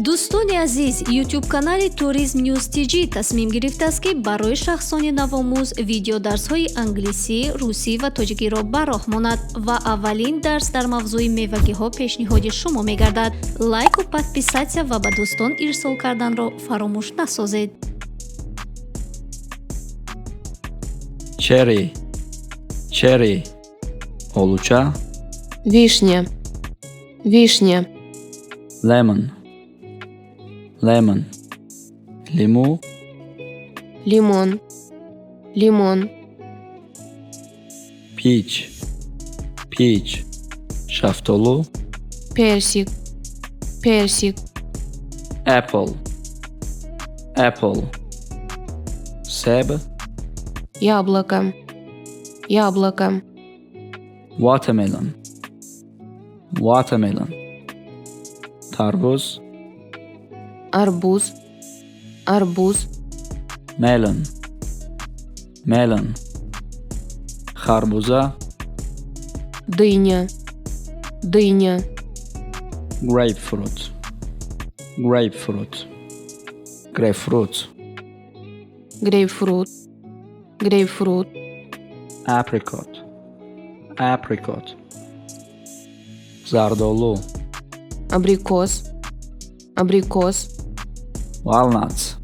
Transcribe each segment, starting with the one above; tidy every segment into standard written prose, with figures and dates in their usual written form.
дустони азиз, ютуб канали туризм ньюз тиҷи тасмим гирифтааст ки барои шахсони навомӯз видеодарсҳои англисӣ, русӣ ва тоҷикиро бароҳмонад ва аввалин дарс дар мавзуи мевагиҳо пешниҳоди шумо мегардад. Лайку подписатсия ва ба дӯстон ирсол карданро фаромӯш насозед. чери олуча, вишня, lemon, лимон, peach, шафтолу, персик, apple, себ, яблоко, watermelon, тарбуз, арбуз, melon, харбуза, дыня, grapefruit, грейпфрут, apricot, зардолу, абрикос, walnuts,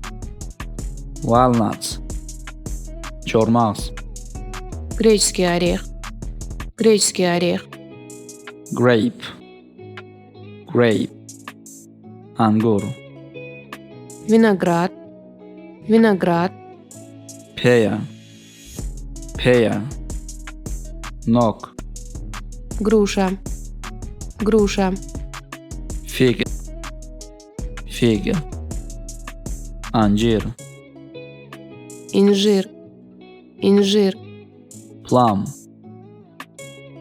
чормағз, греческий орех, grape, ангур, виноград, pear, нок, груша, fig, анжир, инжир,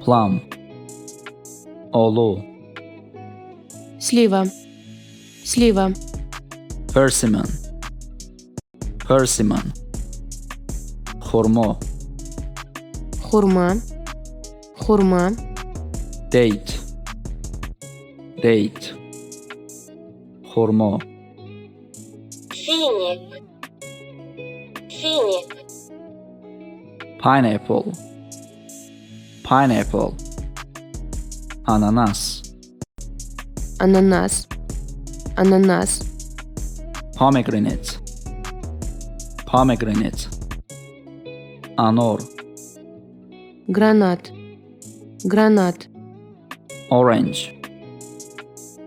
plum, олу, слива, persimmon, хурма, date, хурмо, финик, pineapple, ананас, pomegranate, анор, гранат,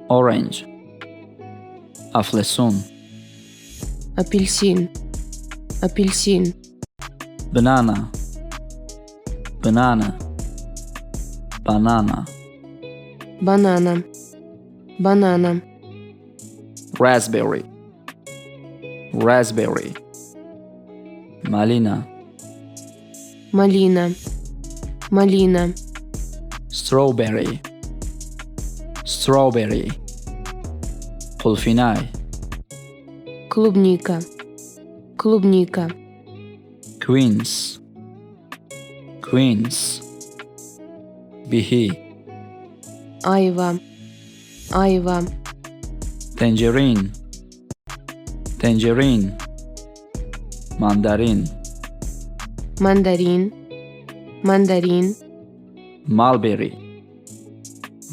orange, афлесун, апельсин, banana, банана, raspberry, malina, strawberry, qulfinay, клубника, quince, bihi, айва, tangerine, mandarin,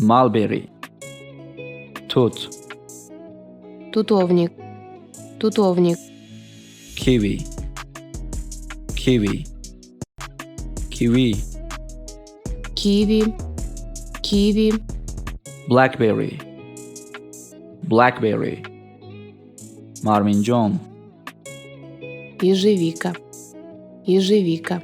mulberry, тутовник, kiwi, киви, blackberry, марминҷон, ежевика,